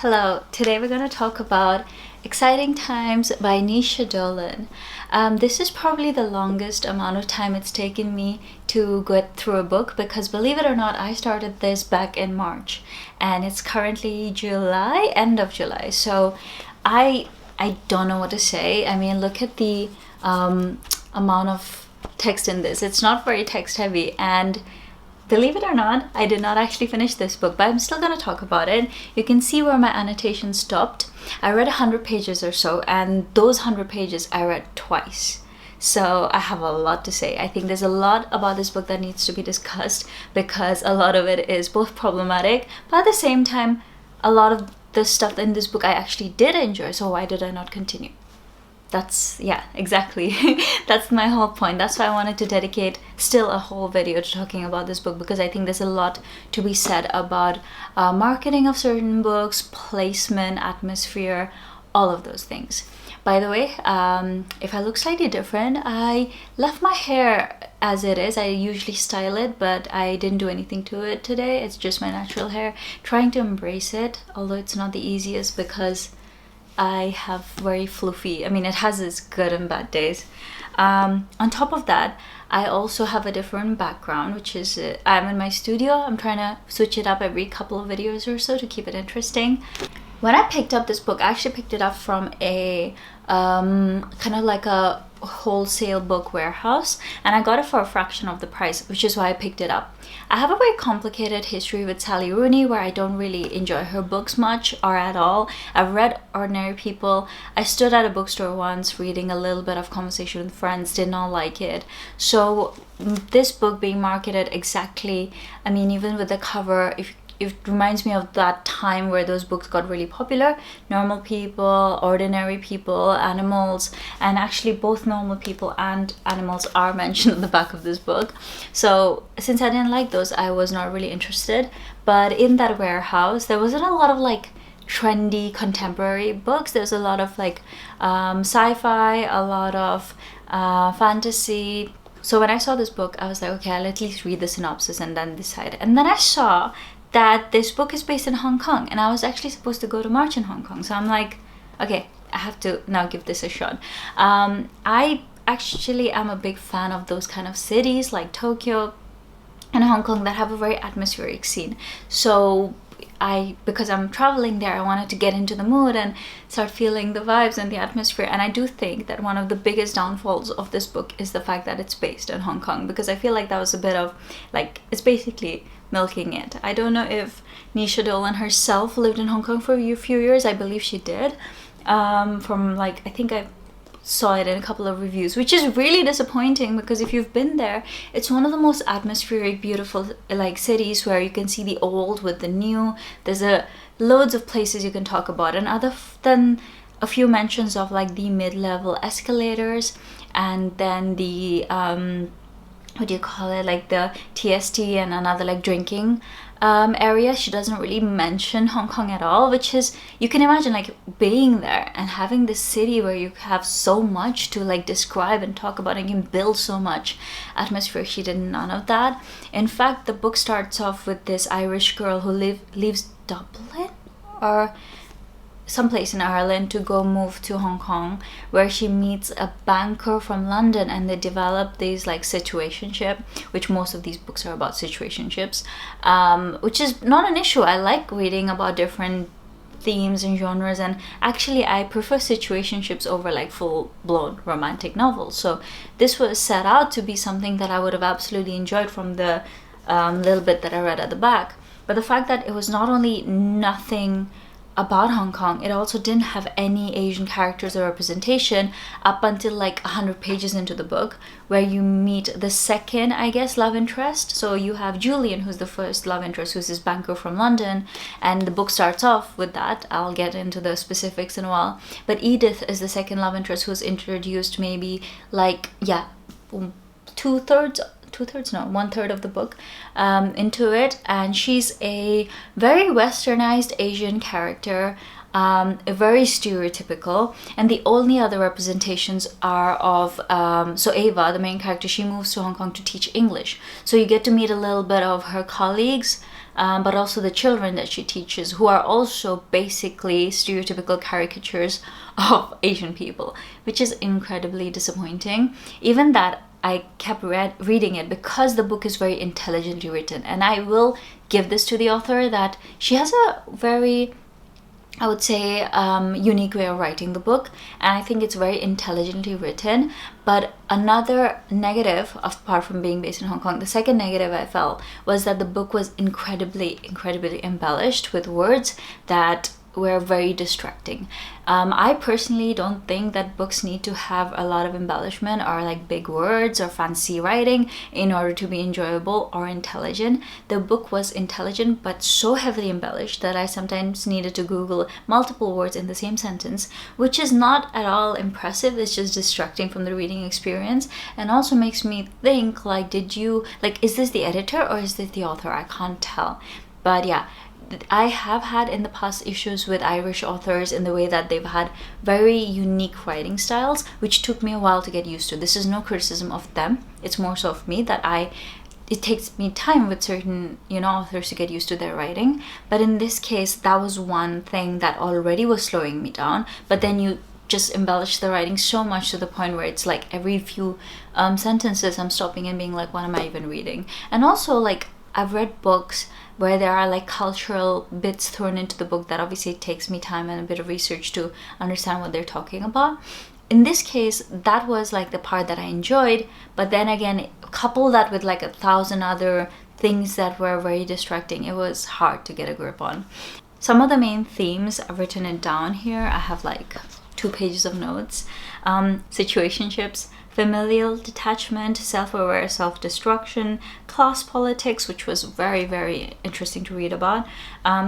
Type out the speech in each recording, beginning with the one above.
Hello, today we're going to talk about Exciting Times by Dolan. This is probably the longest amount of time it's taken me to get through a book because, believe it or not, I started this back in March and it's currently July, end of July. So I don't know what to say. I mean, look at the amount of text in this. It's not very text heavy, and believe it or not, I did not actually finish this book, but I'm still going to talk about it. You can see where my annotation stopped. I read 100 pages or so, and those 100 pages I read twice. So I have a lot to say. I think there's a lot about this book that needs to be discussed because a lot of it is both problematic, but at the same time, a lot of the stuff in this book I actually did enjoy, so why did I not continue? Yeah, exactly. That's my whole point. That's why I wanted to dedicate still a whole video to talking about this book, because I think there's a lot to be said about marketing of certain books, placement, atmosphere, all of those things. By the way, if I look slightly different, I left my hair as it is. I usually style it, but I didn't do anything to it today. It's just my natural hair. Trying to embrace it, although it's not the easiest because I have very fluffy, it has its good and bad days. On top of that, I also have a different background, which is I'm in my studio. I'm trying to switch it up every couple of videos or so to keep it interesting. When I picked up this book, I actually picked it up from a kind of like a wholesale book warehouse, and I got it for a fraction of the price, which is why I picked it up. I have a very complicated history with Sally Rooney where I don't really enjoy her books much or at all. I've read Ordinary People. I stood at a bookstore once reading a little bit of Conversation with Friends, did not like it. So this book being marketed exactly, even with the cover, it reminds me of that time where those books got really popular. Normal People, Ordinary People, Animals, and actually both Normal People and Animals are mentioned in the back of this book. So since I didn't like those, I was not really interested. But in that warehouse, there wasn't a lot of trendy contemporary books. There's a lot of sci-fi, a lot of fantasy. So when I saw this book, I was like, okay, I'll at least read the synopsis and then decide. And then I saw that this book is based in Hong Kong, and I was actually supposed to go to March in Hong Kong. So I'm like, okay, I have to now give this a shot. I actually am a big fan of those kind of cities like Tokyo and Hong Kong that have a very atmospheric scene. So because I'm traveling there, I wanted to get into the mood and start feeling the vibes and the atmosphere. And I do think that one of the biggest downfalls of this book is the fact that it's based in Hong Kong, because I feel like that was a bit of it's basically milking it. I don't know if Dolan herself lived in Hong Kong for a few years. I believe she did. I think I saw it in a couple of reviews, which is really disappointing because if you've been there, it's one of the most atmospheric, beautiful cities where you can see the old with the new. There's loads of places you can talk about, and other than a few mentions of the mid-level escalators, and then the what do you call it, the TST and another drinking area. She doesn't really mention Hong Kong at all, which is, you can imagine being there and having this city where you have so much to describe and talk about, and you can build so much atmosphere. She did none of that. In fact, the book starts off with this Irish girl who leaves Dublin or someplace in Ireland to go move to Hong Kong, where she meets a banker from London, and they develop these situationship, which most of these books are about situationships, which is not an issue. I like reading about different themes and genres, and actually I prefer situationships over full-blown romantic novels. So this was set out to be something that I would have absolutely enjoyed from the little bit that I read at the back. But the fact that it was not only nothing about Hong Kong, it also didn't have any Asian characters or representation up until 100 pages into the book, where you meet the second, I guess, love interest. So you have Julian, who's the first love interest, who's this banker from London, and the book starts off with that. I'll get into the specifics in a while. But Edith is the second love interest, who's introduced maybe one third of the book into it, and she's a very westernized Asian character, very stereotypical, and the only other representations are of so Ava, the main character, she moves to Hong Kong to teach English, so you get to meet a little bit of her colleagues, but also the children that she teaches, who are also basically stereotypical caricatures of Asian people, which is incredibly disappointing. Even that, I kept reading it because the book is very intelligently written, and I will give this to the author, that she has a very, I would say, unique way of writing the book, and I think it's very intelligently written. But another negative, apart from being based in Hong Kong, the second negative I felt was that the book was incredibly embellished with words that were very distracting. I personally don't think that books need to have a lot of embellishment or like big words or fancy writing in order to be enjoyable or intelligent. The book was intelligent but so heavily embellished that I sometimes needed to Google multiple words in the same sentence, which is not at all impressive. It's just distracting from the reading experience, and also makes me think, like, is this the editor or is this the author? I can't tell. But yeah, I have had in the past issues with Irish authors in the way that they've had very unique writing styles, which took me a while to get used to. This is no criticism of them. It's more so of me that it takes me time with certain, authors to get used to their writing. But in this case, that was one thing that already was slowing me down. But then you just embellish the writing so much to the point where it's like every few sentences I'm stopping and being like, what am I even reading? And also, like, I've read books where there are like cultural bits thrown into the book that obviously it takes me time and a bit of research to understand what they're talking about. In this case, that was like the part that I enjoyed, but then again, couple that with like 1,000 other things that were very distracting. It was hard to get a grip on. Some of the main themes, I've written it down here. I have like 2 pages of notes. Situationships, familial detachment, self-aware self-destruction, class politics, which was very interesting to read about,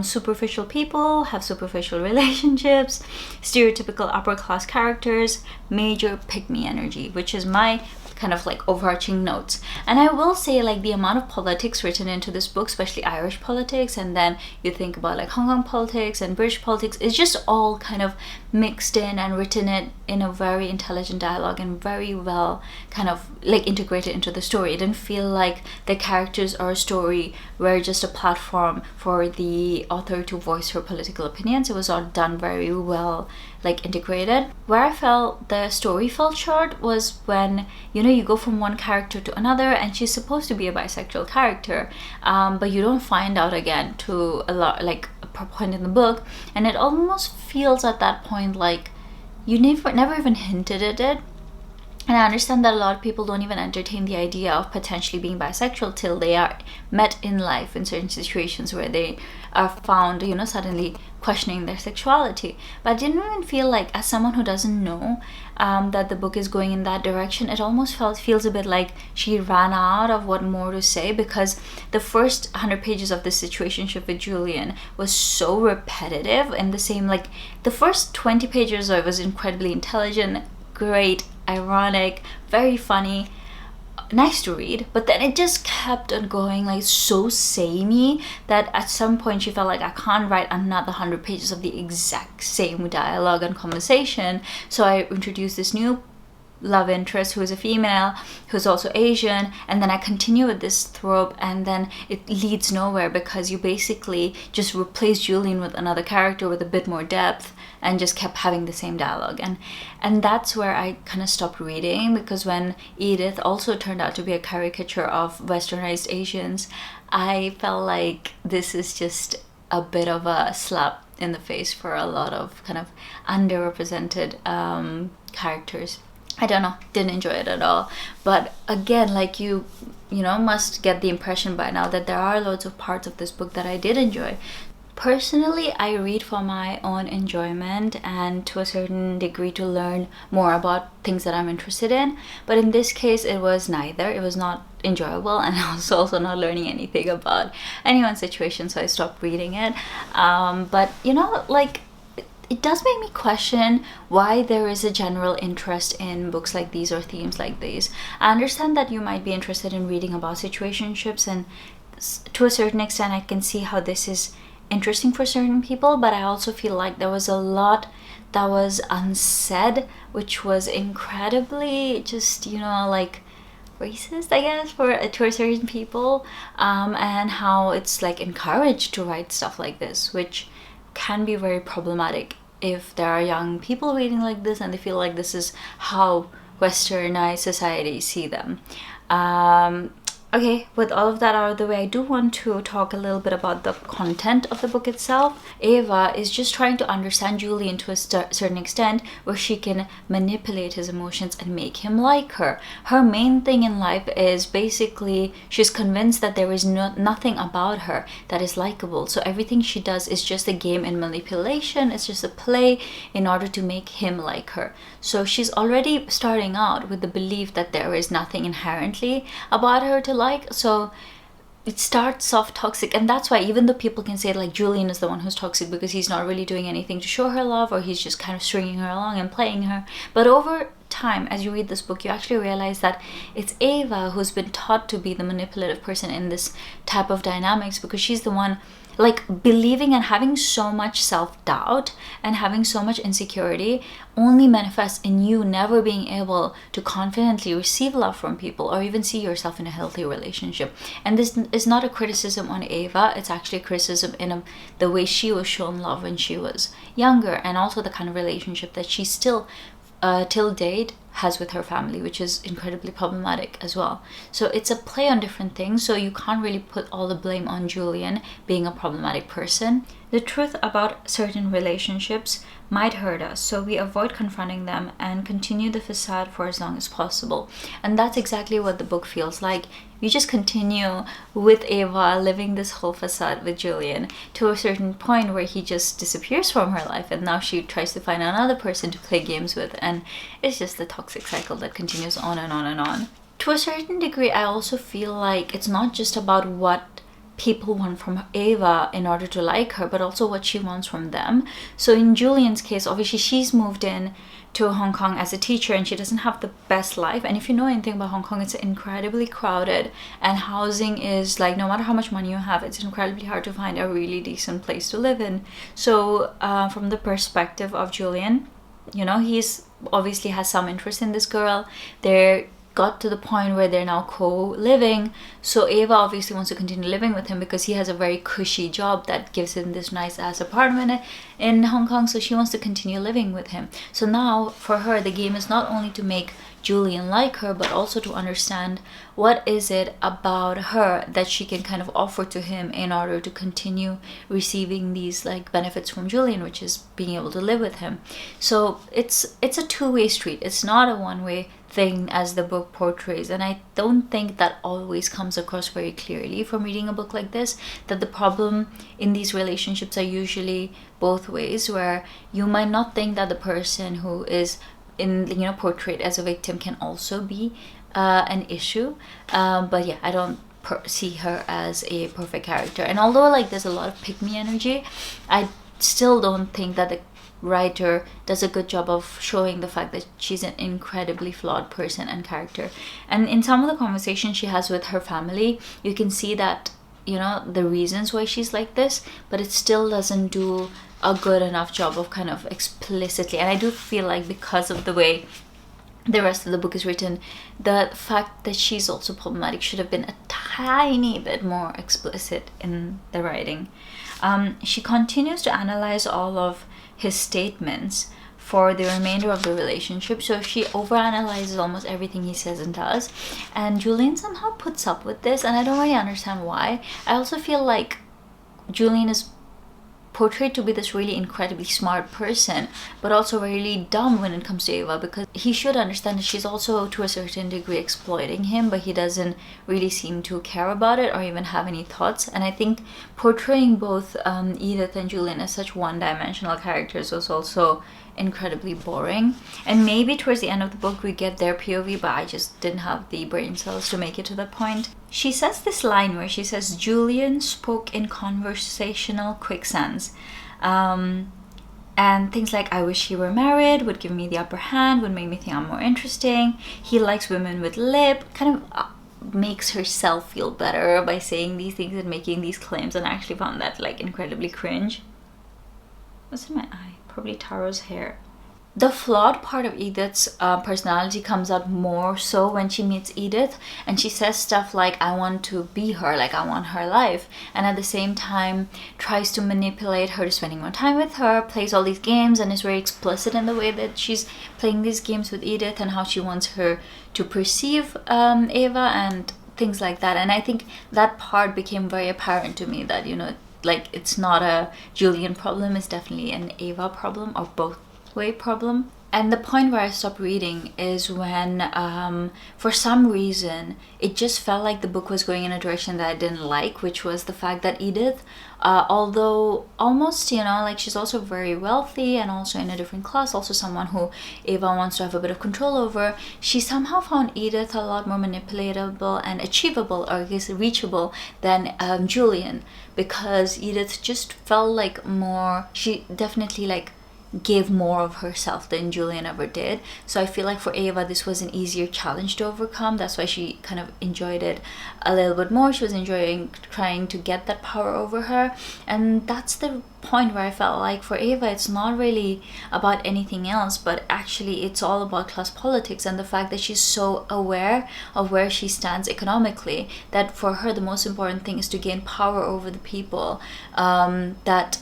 superficial people have superficial relationships, stereotypical upper class characters, major pick-me energy, which is my kind of like overarching notes. And I will say, like, the amount of politics written into this book, especially Irish politics, and then you think about like Hong Kong politics and British politics, it's just all kind of mixed in and written it in a very intelligent dialogue and very well kind of like integrated into the story. It didn't feel like the characters or a story were just a platform for the author to voice her political opinions. It was all done very well, like integrated. Where I felt the story fell short was when, you go from one character to another, and she's supposed to be a bisexual character, but you don't find out again to a lot, like a point in the book, and it almost feels at that point like you never even hinted at it. And I understand that a lot of people don't even entertain the idea of potentially being bisexual till they are met in life in certain situations where they are found, suddenly questioning their sexuality. But I didn't even feel like, as someone who doesn't know that the book is going in that direction, it almost feels a bit like she ran out of what more to say, because the first 100 pages of the situationship with Julian was so repetitive, and the same, like, the first 20 pages of it was incredibly intelligent, great, ironic, very funny, nice to read, but then it just kept on going like so samey that at some point she felt like, I can't write another 100 pages of the exact same dialogue and conversation. So I introduced this new love interest who is a female, who's also Asian, and then I continue with this trope, and then it leads nowhere because you basically just replace Julian with another character with a bit more depth and just kept having the same dialogue. And that's where I kind of stopped reading, because when Edith also turned out to be a caricature of westernized Asians, I felt like this is just a bit of a slap in the face for a lot of kind of underrepresented characters. I don't know, didn't enjoy it at all. But again, like you must get the impression by now that there are loads of parts of this book that I did enjoy. Personally, I read for my own enjoyment and to a certain degree to learn more about things that I'm interested in. But in this case, it was neither. It was not enjoyable, and I was also not learning anything about anyone's situation, so I stopped reading it. But it does make me question why there is a general interest in books like these or themes like these. I understand that you might be interested in reading about situationships, and to a certain extent I can see how this is interesting for certain people, but I also feel like there was a lot that was unsaid, which was incredibly just, racist, I guess, for to certain people, and how it's like encouraged to write stuff like this, which can be very problematic if there are young people reading like this and they feel like this is how westernized society see them. Okay, with all of that out of the way, I do want to talk a little bit about the content of the book itself. Ava is just trying to understand Julian to a certain extent, where she can manipulate his emotions and make him like her. Her main thing in life is basically she's convinced that there is nothing about her that is likable. So everything she does is just a game in manipulation. It's just a play in order to make him like her. So she's already starting out with the belief that there is nothing inherently about her to like. So it starts off toxic, and that's why even though people can say like Julian is the one who's toxic because he's not really doing anything to show her love, or he's just kind of stringing her along and playing her, but over time as you read this book you actually realize that it's Ava who's been taught to be the manipulative person in this type of dynamics, because she's the one like believing and having so much self-doubt and having so much insecurity only manifests in you never being able to confidently receive love from people or even see yourself in a healthy relationship. And this is not a criticism on Ava, it's actually a criticism in the way she was shown love when she was younger, and also the kind of relationship that she still till date has with her family, which is incredibly problematic as well. So it's a play on different things, so you can't really put all the blame on Julian being a problematic person. The truth about certain relationships might hurt us, so we avoid confronting them and continue the facade for as long as possible. And that's exactly what the book feels like. You just continue with Ava living this whole facade with Julian to a certain point where he just disappears from her life, and now she tries to find another person to play games with, and it's just a toxic cycle that continues on and on and on. To a certain degree, I also feel like it's not just about what people want from Ava in order to like her, but also what she wants from them. So in Julian's case, obviously she's moved in to Hong Kong as a teacher and she doesn't have the best life. And if you know anything about Hong Kong, it's incredibly crowded, and housing is like, no matter how much money you have, it's incredibly hard to find a really decent place to live in. So from the perspective of Julian, you know, he's obviously has some interest in this girl. They're got to the point where they're now co-living, so Ava obviously wants to continue living with him because he has a very cushy job that gives him this nice ass apartment in Hong Kong, so she wants to continue living with him. So now for her the game is not only to make Julian like her, but also to understand what is it about her that she can kind of offer to him in order to continue receiving these like benefits from Julian, which is being able to live with him. So it's a two-way street. It's not a one-way thing as the book portrays, and I don't think that always comes across very clearly from reading a book like this, that the problem in these relationships are usually both ways, where you might not think that the person who is portrayed as a victim can also be an issue, but yeah, I don't see her as a perfect character. And although like there's a lot of pick-me energy, I still don't think that the writer does a good job of showing the fact that she's an incredibly flawed person and character. And in some of the conversations she has with her family, you can see that, you know, the reasons why she's like this, but it still doesn't do a good enough job of kind of explicitly. And I do feel like because of the way the rest of the book is written, the fact that she's also problematic should have been a tiny bit more explicit in the writing. She continues to analyze all of his statements for the remainder of the relationship, so she overanalyzes almost everything he says and does, and Julian somehow puts up with this, and I don't really understand why. I also feel like Julian is portrayed to be this really incredibly smart person, but also really dumb when it comes to Ava, because he should understand that she's also to a certain degree exploiting him, but he doesn't really seem to care about it or even have any thoughts. And I think portraying both Edith and Julian as such one-dimensional characters was also incredibly boring. And maybe towards the end of the book we get their POV, but I just didn't have the brain cells to make it to that point. She says this line where she says, Julian spoke in conversational quicksands, and things like, I wish he were married, would give me the upper hand, would make me think I'm more interesting, he likes women with lip, kind of makes herself feel better by saying these things and making these claims. And I actually found that like incredibly cringe. What's in my eye? Probably Taro's hair. the flawed part of Edith's personality comes out more so when she meets Edith, and she says stuff like, I want to be her, like I want her life, and at the same time tries to manipulate her to spending more time with her, plays all these games, and is very explicit in the way that she's playing these games with Edith and how she wants her to perceive Ava and things like that. And I think that part became very apparent to me, that, you know, like it's not a Julian problem, it's definitely an Ava problem, or both way problem. And the point where I stopped reading is when for some reason it just felt like the book was going in a direction that I didn't like, which was the fact that Edith, although almost, you know, like she's also very wealthy and also in a different class, also someone who Ava wants to have a bit of control over, she somehow found Edith a lot more manipulatable and achievable, or I guess reachable, than Julian, because Edith just felt like more, she definitely like gave more of herself than Julian ever did. So I feel like for Ava this was an easier challenge to overcome. That's why she kind of enjoyed it a little bit more. She was enjoying trying to get that power over her. And that's the point where I felt like for Ava it's not really about anything else, but actually it's all about class politics and the fact that she's so aware of where she stands economically, that for her the most important thing is to gain power over the people that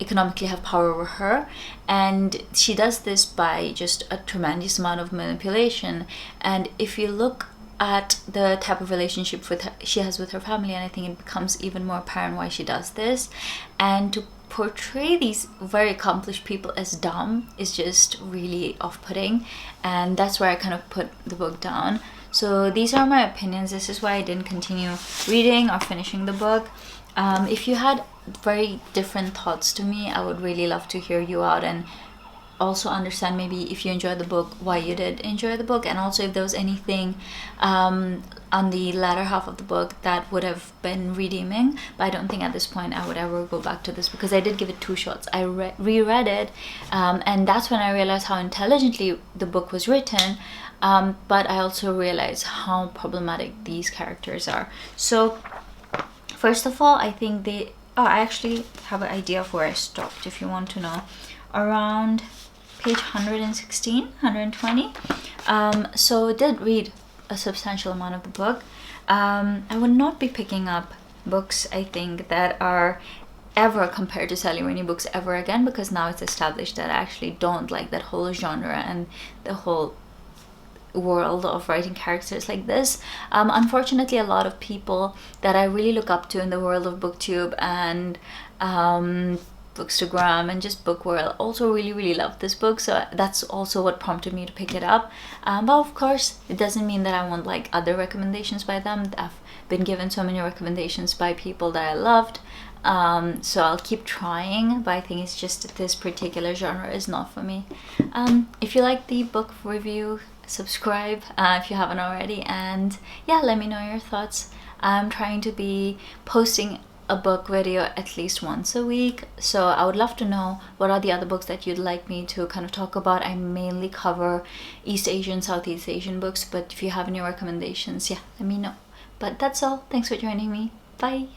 economically have power over her. And she does this by just a tremendous amount of manipulation. And if you look at the type of relationship she has with her family, and I think it becomes even more apparent why she does this, and to portray these very accomplished people as dumb is just really off-putting. And that's where I kind of put the book down. So these are my opinions. This is why I didn't continue reading or finishing the book. If you had very different thoughts to me, I would really love to hear you out, and also understand maybe if you enjoyed the book, why you did enjoy the book, and also if there was anything on the latter half of the book that would have been redeeming. But I don't think at this point I would ever go back to this, because I did give it 2 shots. I reread it, and that's when I realized how intelligently the book was written, but I also realized how problematic these characters are. So first of all, I think I actually have an idea of where I stopped, if you want to know. Around page 116, 120. So I did read a substantial amount of the book. I would not be picking up books, I think, that are ever compared to Sally Rooney books ever again, because now it's established that I actually don't like that whole genre and the whole world of writing characters like this. Unfortunately, a lot of people that I really look up to in the world of booktube and bookstagram and just book world also really love this book, so that's also what prompted me to pick it up. But of course it doesn't mean that I won't like other recommendations by them. I've been given so many recommendations by people that I loved, so I'll keep trying, but I think it's just this particular genre is not for me. If you like the book review, subscribe if you haven't already, and yeah, let me know your thoughts. I'm trying to be posting a book video at least once a week, so I would love to know what are the other books that you'd like me to kind of talk about. I mainly cover East Asian, Southeast Asian books, but if you have any recommendations, yeah, let me know. But that's all. Thanks for joining me. Bye.